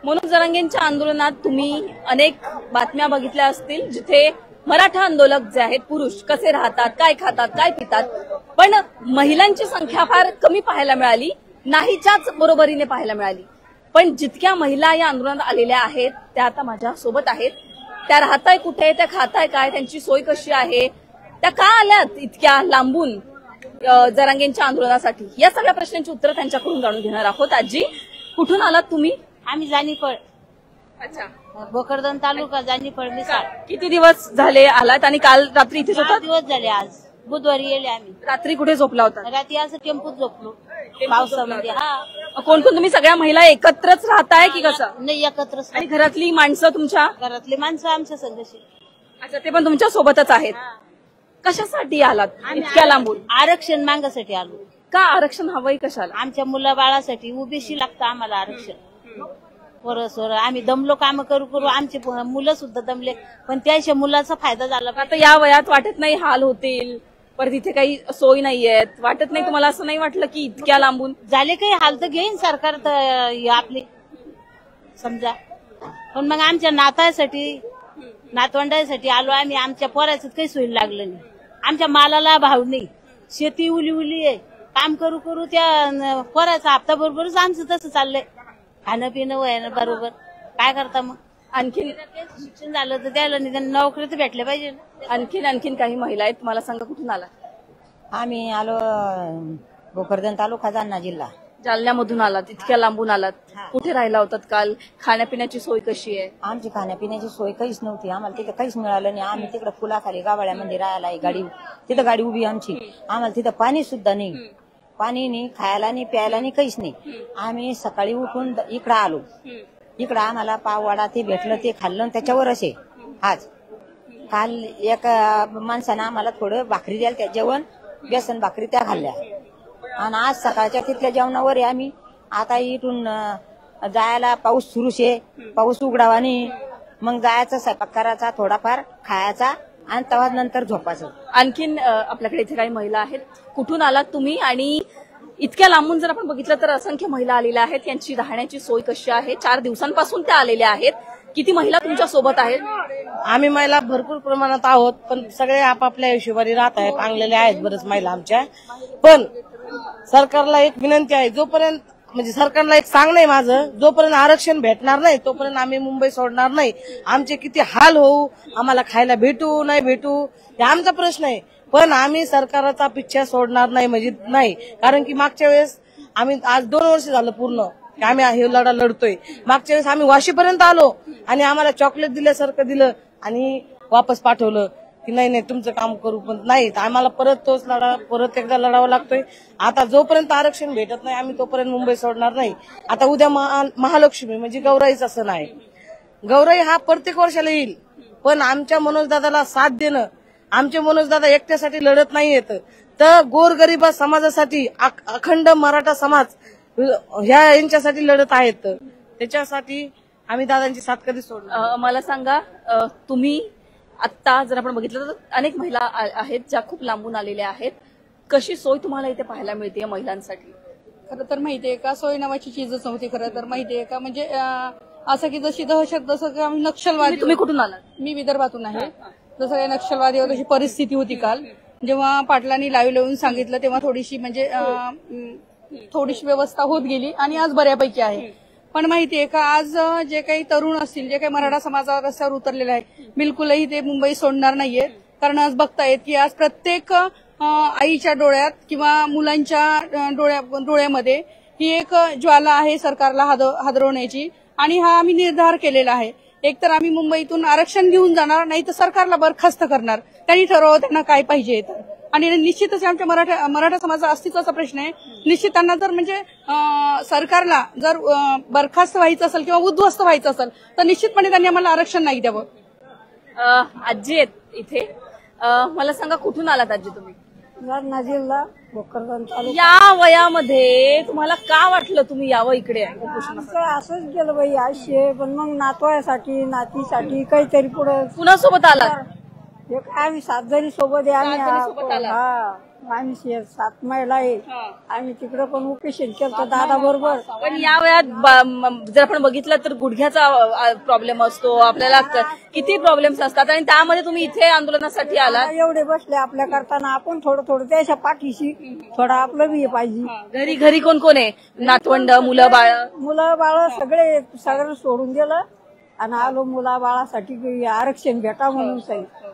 मनोज जरांगेंच्या आंदोलनात तुम्ही अनेक बातम्या बघितल्या असतील, जिथे मराठा आंदोलक जे आहेत पुरुष कसे राहतात, काय खातात, काय पितात, पण महिलांची संख्या फार कमी पाहायला मिळाली, नाहीच्याच बरोबरीने पाहायला मिळाली। पण जितक्या महिला या आंदोलनात आलेल्या आहेत त्या आता माझ्या सोबत आहेत। त्या राहताय कुठे, त्या खाताय काय, त्यांची सोय कशी आहे, त्या का आल्यात इतक्या लांबून जरांगेंच्या आंदोलनासाठी, या सगळ्या प्रश्नांची उत्तर त्यांच्याकडून जाणून घेणार आहोत। आजी, कुठून आलात तुम्ही? आम्ही जानीफळ। अच्छा, भोकरदन तालुका, जानीफळ, मिसाळ। किती दिवस झाले आलात आणि काल रात्री इथेच होता? 4 दिवस झाले। आज बुधवारी गेले आम्ही। रात्री कुठे झोपला होता? रात्री असं टेम्पोत झोपलो पावसामध्ये। हा, कोण कोण तुम्ही सगळ्या महिला एकत्रच राहताय की कसं? नाही, एकत्रच। आणि घरातली माणसं तुमच्या? घरातले माणसं आमच्या संघशी। अच्छा, ते पण तुमच्या सोबतच आहेत? कशासाठी आलात इतक्या लांबून? आरक्षण मागासाठी आलो। का आरक्षण हवंय कशाला? आमच्या मुला बाळासाठी ओबीसी लागतं आम्हाला आरक्षण। पोरं आम्ही दमलो, काम करू करू आमचे मुलं सुद्धा दमले, पण त्याच्या मुलाचा फायदा झाला। आता या वयात वाटत नाही हाल होतील, पर तिथे काही सोय नाहीयेत, वाटत नाही तुम्हाला? असं नाही वाटलं की इतक्या लांबून झाले काही हाल तर घेईन सरकार तर आपली समजा, पण मग आमच्या नातासाठी नातवंडासाठी आलो आम्ही। आमच्या पोराचं काही सोयी लागलं नाही, आमच्या मालाला भाव नाही, शेती उली उली आहे, काम करू करू त्या पोराचा हप्ता बरोबरच आमचं तसं चाललंय, खाणं पिणं वयानं बरोबर। काय करता मग? आणखीन शिक्षण झालं तर त्याला निदान नोकरी तर भेटल्या पाहिजे। आणखीन काही महिला आहेत, तुम्हाला सांगा कुठून आला? आम्ही आलो भोकरदन तालुका, जालना जिल्हा। जालन्यामधून आलात, इतक्या लांबून आलात, कुठे राहिला होतात काल? खाण्यापिण्याची सोय कशी आहे? आमची खाण्यापिण्याची सोय काहीच नव्हती, आम्हाला तिथं काहीच मिळालं नाही। आम्ही तिकडे फुलाखाली गावाळ्यामध्ये राहायला, गाडी तिथं गाडी उभी आमची, आम्हाला तिथं पाणी सुद्धा नाही, पाणी नाही, खायला नाही, प्यायला नाही, काहीच नाही। आम्ही सकाळी उठून इकडं आलो, इकडं आम्हाला पाववाडा ते भेटलं, ते खाल्लं, त्याच्यावर असे आज काल एक माणसानं आम्हाला थोडं भाकरी द्याल, त्या जेवण बेसन भाकरी त्या खाल्ल्या, आणि आज सकाळच्या तिथल्या जेवणावर आम्ही आता इथून जायला पाऊस सुरूच आहे, पाऊस उघडावा नाही, मग जायचा, स्वयंपाक करायचा, थोडाफार खायचा आणि तेव्हा नंतर झोपायचं। आणखीन आपल्याकडे इथे काही महिला आहेत, कुठून आलात तुम्ही? आणि इतक्या लांबून जर आपण बघितलं तर असंख्य महिला आलेल्या आहेत, यांची राहण्याची सोय कशी आहे? 4 दिवसांपासून त्या आलेल्या आहेत। किती महिला तुमच्या सोबत आहेत? आम्ही महिला भरपूर प्रमाणात आहोत, पण सगळे आपापल्या हिशोबाने राहत आहेत, चांगलेल्या आहेत बरेच महिला आमच्या। पण सरकारला एक विनंती आहे, जोपर्यंत म्हणजे सरकारला एक सांगणं आहे माझं, जोपर्यंत आरक्षण भेटणार नाही तोपर्यंत आम्ही मुंबई सोडणार नाही। आमचे किती हाल होऊ, आम्हाला खायला भेटू नाही भेटू हे आमचा प्रश्न आहे, पण आम्ही सरकारचा पिच्छा सोडणार नाही म्हणजे नाही। कारण की मागच्या वेळेस आम्ही आज 2 वर्ष झालं पूर्ण आम्ही हे लढा लढतोय। मागच्या वेळेस आम्ही वाशीपर्यंत आलो आणि आम्हाला चॉकलेट दिल्यासारखं दिलं आणि वापस पाठवलं की नाही नाही तुमचं काम करू, पण नाही, आम्हाला परत तोच लढा परत एकदा लढावा लागतोय। आता जोपर्यंत आरक्षण भेटत नाही आम्ही तोपर्यंत मुंबई सोडणार नाही। आता उद्या महालक्ष्मी म्हणजे गौराईचा सण आहे, गौराई हा प्रत्येक वर्षाला येईल, पण आमच्या मनोजदादाला साथ देणं, आमचे मनोजदादा एकट्यासाठी लढत नाहीयेत, तर गोरगरीबा समाजासाठी अखंड मराठा समाज ह्या यांच्यासाठी लढत आहेत, त्याच्यासाठी आम्ही दादांची साथ कधी सोडणार। मला सांगा, तुम्ही आता जर आपण बघितलं तर अनेक महिला आहेत ज्या खूप लांबून आलेल्या आहेत, कशी सोय तुम्हाला इथे पाहायला मिळते महिलांसाठी? खरं तर माहितीये का, सोय नावाची चीजच नव्हती खरं तर, माहितीये का, म्हणजे असं की जशी दहशत, जसं की आम्ही नक्षलवादी। तुम्ही कुठून आलात? मी विदर्भातून आहे। जसं काही नक्षलवादी तशी परिस्थिती होती काल, जेव्हा पाटलांनी लाईव्ह येऊन सांगितलं तेव्हा थोडीशी म्हणजे थोडीशी व्यवस्था होत गेली आणि आज बऱ्यापैकी आहे। पण माहितीये का, आज जे काही तरुण असतील, जे काही मराठा समाजावर रस्त्यावर उतरलेले आहे, बिलकुलही ते मुंबई सोडणार नाहीयेत। कारण आज बघतायत की आज प्रत्येक आईच्या डोळ्यात किंवा मुलांच्या डोळ्यामध्ये ही एक ज्वाला आहे सरकारला हादरवण्याची, आणि हा आम्ही निर्धार केलेला आहे। एकतर आम्ही मुंबईतून आरक्षण घेऊन जाणार, नाही तर सरकारला बरखास्त करणार, त्यांनी ठरवावं त्यांना काय पाहिजे तर। आणि निश्चितच आमच्या मराठा समाजाचा अस्तित्वाचा प्रश्न आहे। निश्चित त्यांना जर म्हणजे सरकारला जर बरखास्त व्हायचं असेल किंवा उद्ध्वस्त व्हायचं असेल तर निश्चितपणे त्यांनी आम्हाला आरक्षण नाही द्यावं। आजी आहेत इथे, मला सांगा कुठून आलात आजी तुम्ही? जालना जिल्हा, भोकरदन तालुका। या वयामध्ये तुम्हाला का वाटलं तुम्ही यावं इकडे? असंच गेलं बाई आशे, पण मग नातवासाठी नातीसाठी काहीतरी पुढे कुणासोबत आलात? आम्ही 7 जणी सोबत आहे आम्ही। सोबत आला? आम्ही 7 महिला आहे. आम्ही तिकडे पण उपेशन केलं दादा बरोबर. पण या वयात जर आपण बघितलं तर गुडघ्याचा प्रॉब्लेम असतो, आपल्याला किती प्रॉब्लेम्स असतात आणि त्यामध्ये तुम्ही इथे आंदोलनासाठी आलात. एवढे बसले आपल्या करताना आपण थोडं थोडं त्याच्या पाठीशी थोडं आपलं बी पाहिजे. घरी घरी कोण कोण आहे? नातवंड, मुलं बाळ? मुलं बाळ सगळं सोडून दिलं आणि आलो मुला बाळासाठी आरक्षण भेटा म्हणून सांगितलं.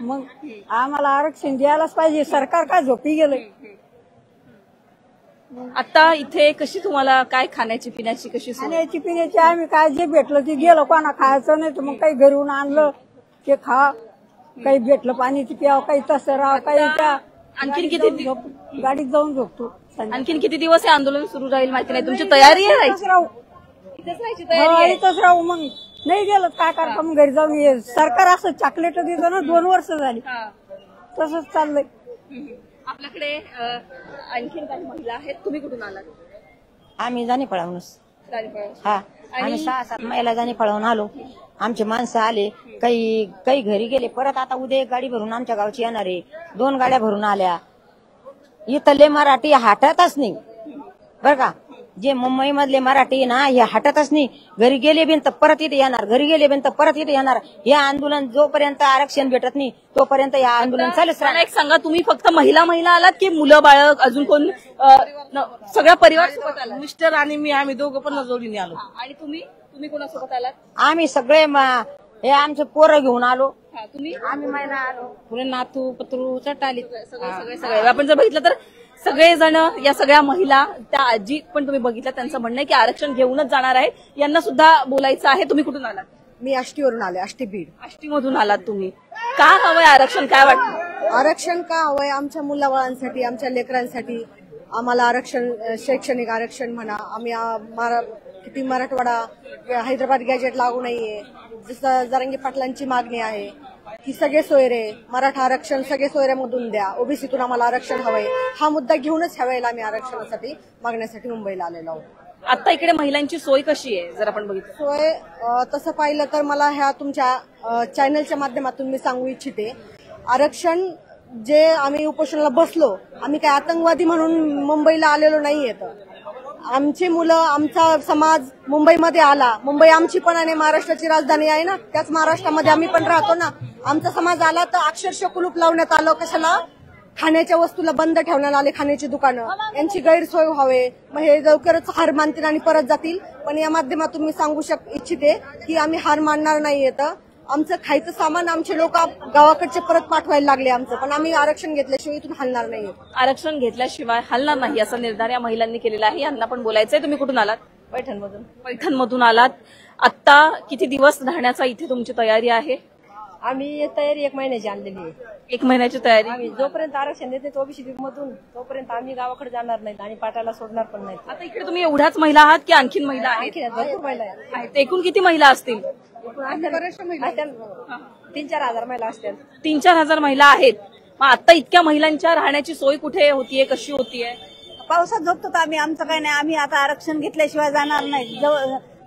मग आम्हाला आरक्षण द्यायलाच पाहिजे. सरकार काय झोपी गेलंय. आता इथे कशी तुम्हाला काय खाण्याची पिण्याची कशी सोय? खाण्याची पिण्याची आम्ही काय जे भेटलं ते गेलं. कोणा खायचं नाही तर मग काही घरून आणलं ते खा. काही भेटलं पाणी ते प्यावं, काही तसं राहा, काही त्या आणखीन किती गाडीत जाऊन झोपतो. आणखीन किती दिवस हे आंदोलन सुरू राहील माहिती नाही. तुमची तयारी आहे? इथंच राहू. इथंच राहू. मग नाही गेलं काय करता मग घरी जाऊन ये. सरकार असं चॉकलेट देतं ना 2 वर्ष झाली तसंच चाललंय. आपल्याकडे आणखीन काही महिला आहेत. तुम्ही कुठून आलात? आम्ही जाणे पळावूनच. हा, आम्ही 6-7 महिला जाणे पळवून आलो. आमचे माणसं आले, काही घरी गेले. परत आता उद्या एक गाडी भरून आमच्या गावची येणार आहे. 2 गाड्या भरून आल्या. इथले मराठी हटतच नाही बर का. जे मुंबई मधले मराठी ना हे हटतच नाही. घरी गेले बिन तर परत इथे येणार, घरी गेले बिन तर परत इथे येणार. हे आंदोलन जोपर्यंत आरक्षण भेटत नाही तोपर्यंत हे आंदोलन चालूच राहणार. एक सांगा, तुम्ही फक्त महिला आलात की मुलं बाळ अजून कोण? सगळा परिवार सोबत आला? मिस्टर आणि मी आम्ही दोघं पण जोडीने आलो. आणि तुम्ही कोणासोबत आलात? आम्ही सगळे हे आमचे पोरं घेऊन आलो. तुम्ही? आम्ही महिला आलो. पुढे नातू पत्रू चटाली सगळे आपण जर बघितलं तर सगळेजण, या सगळ्या महिला, त्या आजी पण तुम्ही बघितलं, त्यांचं म्हणणं आहे की आरक्षण घेऊनच जाणार आहे. यांना सुद्धा बोलायचं आहे. तुम्ही कुठून आलात? मी आष्टीवरून आले, आष्टी बीड. आष्टीमधून आलात तुम्ही. का हवंय आरक्षण? काय वाटतं? आरक्षण का हवंय? आमच्या मुलाबाळांसाठी, आमच्या लेकरांसाठी आम्हाला आरक्षण, शैक्षणिक आरक्षण म्हणा. आम्ही किती मराठवाडा हैदराबाद गॅजेट लागू नाहीये, जसं जरांगी पाटलांची मागणी आहे की सगळे सोयरे मराठा आरक्षण सगळे सोयऱ्यामधून द्या. ओबीसीतून आम्हाला आरक्षण हवंय. हा मुद्दा घेऊनच ह्या वेळेला आम्ही आरक्षणासाठी मागण्यासाठी मुंबईला आलेलो आहोत. आता इकडे महिलांची सोय कशी आहे जर आपण बघितलं? सोय तसं पाहिलं तर मला ह्या तुमच्या चॅनलच्या माध्यमातून मी सांगू इच्छिते, आरक्षण जे आम्ही उपोषणाला बसलो, आम्ही काय आतंकवादी म्हणून मुंबईला आलेलो नाहीये. आमची मुलं, आमचा समाज मुंबईमध्ये आला. मुंबई आमची पण आणि महाराष्ट्राची राजधानी आहे ना, त्याच महाराष्ट्रामध्ये आम्ही पण राहतो ना. आमचा समाज आला तर अक्षरशः कुलूप लावण्यात आलं. कशाला? खाण्याच्या वस्तूला बंद ठेवण्यात आले. खाण्याची दुकानं, यांची गैरसोय व्हावे. मग हे लवकरच हार मानतील आणि परत जातील. पण या माध्यमातून मी सांगू इच्छिते की आम्ही हार मानणार नाहीये. आमचं खायचं सामान आमचे लोक गावाकडचे परत पाठवायला लागले आमचं, पण आम्ही आरक्षण घेतल्याशिवाय इथून हलणार नाही. आरक्षण घेतल्याशिवाय हलणार नाही असा निर्धार या महिलांनी केलेला आहे. यांना पण बोलायचंय. तुम्ही कुठून आलात? पैठणमधून आलात. आता किती दिवस राहण्याचा इथे तुमची तयारी आहे? आम्ही तयारी 1 महिन्याची आणलेली आहे. 1 महिन्याची तयारी? आम्ही जोपर्यंत आरक्षण देते ओबीसी मधून तोपर्यंत आम्ही गावाकडे जाणार नाहीत आणि पाटाला सोडणार पण नाही. आता इकडे तुम्ही एवढ्याच महिला आहात की आणखीन महिला आहेत? भरपूर महिला आहेत. एकूण किती महिला असतील? 3-4 हजार महिला असतात. 3-4 हजार महिला आहेत. मग आता इतक्या महिलांच्या राहण्याची सोय कुठे होतीये, कशी होतीये? पावसात झोपतो तर आमचं काही नाही. आम्ही आता आरक्षण घेतल्याशिवाय जाणार नाही.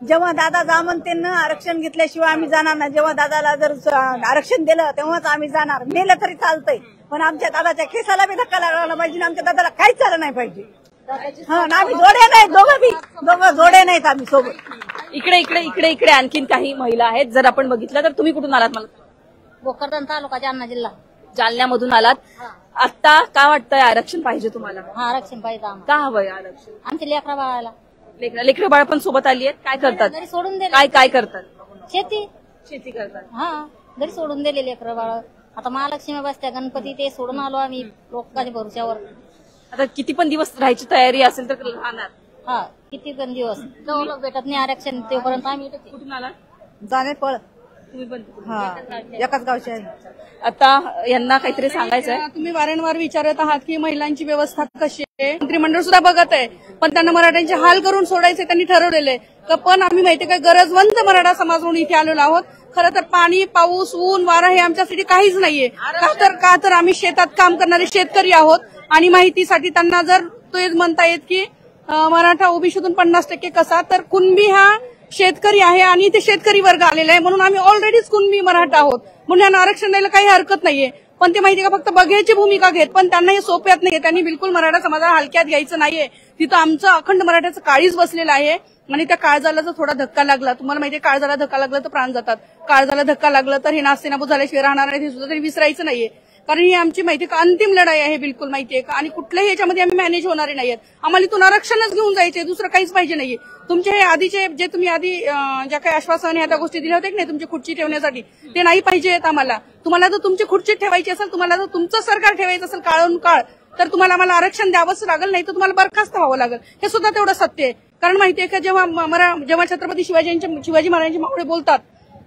जेव्हा दादा जा म्हणते ना आरक्षण घेतल्याशिवाय आम्ही जाणार नाही. जेव्हा दादाला जर आरक्षण दिलं तेव्हाच आम्ही जाणार. नेलं तरी चालतंय, पण आमच्या दादाच्या केसाला बी धक्का लागला पाहिजे. आमच्या दादाला काहीच झालं नाही पाहिजे. आम्ही जोडे नाहीत, दोघं जोडे नाहीत आम्ही सोबत. इकडे आणखीन काही महिला आहेत. जर आपण बघितलं तर तुम्ही कुठून आलात? मला भोकरदन तालुका, जालना जिल्हा. जालन्यामधून आलात. आता काय वाटतंय आरक्षण पाहिजे तुम्हाला? आरक्षण पाहिजे आम्हाला. का हवंय आरक्षण? आमच्या लेकरा बाळाला. लेकरं बाळ पण सोबत आली आहेत. काय करतात? घरी सोडून दिले. काय करतात? शेती करतात. घरी सोडून दिले लेकरं बाळ. आता महालक्ष्मी बसत्या, गणपती ते सोडून आलो आम्ही लोकांच्या भरोश्यावर. आता किती पण दिवस राहायची तयारी असेल तर राहणार? किती पण दिवस जवळ भेटत नाही आरक्षण तोपर्यंत आम्ही. कुठून आला? जाणे पळ. तुम्ही पण? एकाच गावचे आहे. आता यांना काहीतरी सांगायचंय. तुम्ही वारंवार विचारत आहात की महिलांची व्यवस्था कशी आहे. मंत्रिमंडळ सुद्धा बघत आहे, पण त्यांना मराठ्यांचे हाल करून सोडायचे त्यांनी ठरवलेले. पण आम्ही माहिती काय गरजवंत मराठा समाज म्हणून इथे आलेलो आहोत. खरं तर पाणी, पाऊस, ऊन, वारा हे आमच्यासाठी काहीच नाहीये. का तर आम्ही शेतात काम करणारे शेतकरी आहोत. आणि माहितीसाठी त्यांना जर ते म्हणता येत की मराठा ओबीसीतून 50% कसा, तर कुणबी हा शेतकरी आहे आणि ते शेतकरी वर्ग आलेला आहे. म्हणून आम्ही ऑलरेडीच कुणबी मराठा आहोत. म्हणून यांना आरक्षण द्यायला काही हरकत नाहीये. पण ते माहितीये का फक्त बघायची भूमिका घेत, पण त्यांना हे सोप्यात नाहीये. त्यांनी बिलकुल मराठा समाजाला हलक्यात घ्यायचं नाहीये. तिथं आमचं अखंड मराठ्याचं काळीज बसलेलं आहे आणि त्या काळजाला जर थोडा धक्का लागला, तुम्हाला माहितीये काळजाला धक्का लागला तर प्राण जातात. काळजाला धक्का लागला तर हे नास्तेनाबूत झाल्याशिवाय राहणार नाही, हे सुद्धा तरी विसरायचं नाहीये. कारण ही आमची माहिती का अंतिम लढाई आहे, बिलकुल माहितीये का. आणि कुठल्याही याच्यामध्ये आम्ही मॅनेज होणारे नाहीयेत. आम्हाला इथून आरक्षणच घेऊन जायचे, दुसरं काहीच पाहिजे नाहीये. तुमचे हे आधीचे जे तुम्ही आधी ज्या काही आश्वासन ह्या गोष्टी दिल्या होत्या की नाही तुमची खुर्ची ठेवण्यासाठी, ते नाही पाहिजेत आम्हाला. तुम्हाला जर तुमची खुर्ची ठेवायची असेल, तुम्हाला जर तुमचं सरकार ठेवायचं असेल काळून काळ, तर तुम्हाला आम्हाला आरक्षण द्यावंच लागेल, नाही तर तुम्हाला बरखास्त व्हावं लागेल. हे सुद्धा तेवढं सत्य आहे. कारण माहितीये का जेव्हा छत्रपती शिवाजी महाराजांचे मावळे बोलतात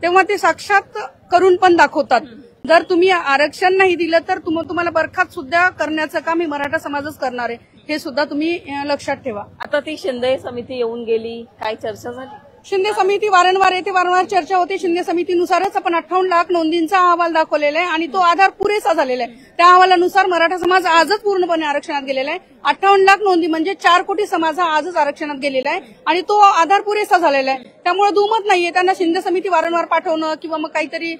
तेव्हा ते साक्षात करून पण दाखवतात. जर तुम्ही आरक्षण नाही दिलं तर तुम्हाला बरखास्त सुद्धा करण्याचं काम ही मराठा समाजच करणार आहे, हे सुद्धा तुम्ही लक्षात ठेवा. आता ती शिंदे समिती येऊन गेली, काय चर्चा झाली? शिंदे समिती वारंवार येते, वारंवार चर्चा होते. शिंदे समितीनुसारच आपण 58 लाख नोंदींचा अहवाल दाखवलेला आहे आणि तो आधार पुरेसा झालेला आहे. त्या अहवालानुसार मराठा समाज आजच पूर्णपणे आरक्षणात गेलेला आहे. 58 लाख नोंदी म्हणजे 4 कोटी समाज हा आजच आरक्षणात गेलेला आहे आणि तो आधार पुरेसा झालेला आहे. त्यामुळे दुमत नाहीये. त्यांना शिंदे समिती वारंवार पाठवणं किंवा मग काहीतरी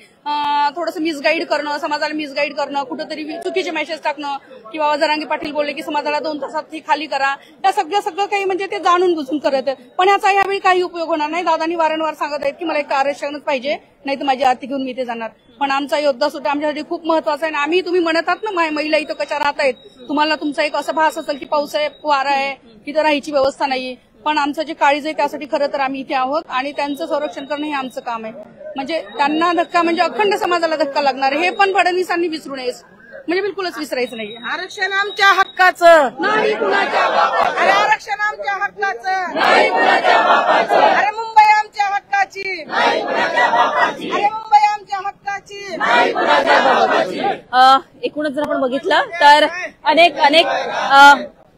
थोडंसं मिसगाईड करणं, समाजाला मिसगाईड करणं, कुठेतरी चुकीचे मेसेज टाकणं किंवा जरांगे पाटील बोलले की समाजाला 2 तासात खाली करा, त्या सगळं काही म्हणजे ते जाणून बुजून करत आहेत. पण याचा यावेळी काही उपयोग होणार नाही. दादांनी वारंवार सांगत आहेत की मला एक आरक्षणच पाहिजे, नाही तर माझी आरती घेऊन मी इथे जाणार. पण आमचा योद्धा सुद्धा आमच्यासाठी खूप महत्वाचा आहे. आम्ही तुम्ही म्हणत आहात ना महिला इथं कशा राहत आहेत, तुम्हाला तुमचा एक असा भास असेल की पाऊस आहे, वारा आहे, इथं राहायची व्यवस्था नाही. पण आमचं जे काळीज आहे त्यासाठी खरं तर आम्ही इथे आहोत आणि त्यांचं संरक्षण करणं हे आमचं काम आहे. म्हणजे त्यांना धक्का म्हणजे अखंड समाजाला धक्का लागणार आहे, हे पण फडणवीसांनी विसरू नये, म्हणजे बिलकुलच विसरायचं नाही. आरक्षण आमच्या हक्काचं नाही कुणाच्या बापाचं, अरे आरक्षण आमच्या हक्काचं नाही कुणाच्या बापाचं, अरे मुंबई आमच्या हक्काची नाही कुणाच्या बापाची, अरे मुंबई आमच्या हक्काची नाही कुणाच्या बापाची. एकूणच जर आपण बघितलं तर अनेक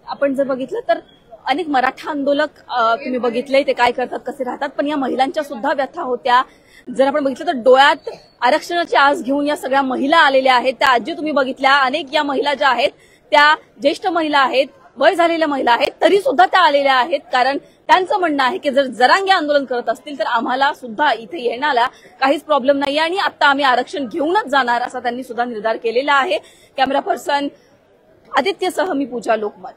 आपण जर बघितलं तर अनेक मराठा आंदोलक तुम्ही बघितले ते काय करतात, कसे राहतात. पण या महिलांच्या सुद्धा व्यथा होत्या. जर आपण बघितलं तर डोळ्यात आरक्षणाची आस घेऊन या सगळ्या महिला आलेल्या आहेत. त्या आजी तुम्ही बघितल्या, अनेक या महिला ज्या आहेत त्या ज्येष्ठ महिला आहेत, वय झालेल्या महिला आहेत, तरी सुद्धा त्या आलेल्या आहेत. कारण त्यांचं म्हणणं आहे की जर जरांगे आंदोलन करत असतील तर आम्हाला सुद्धा इथे येण्याला काहीच प्रॉब्लेम नाही आणि आता आम्ही आरक्षण घेऊनच जाणार असा त्यांनी सुद्धा निर्धार केलेला आहे. कॅमेरा पर्सन आदित्यसह मी पूजा लोकमत.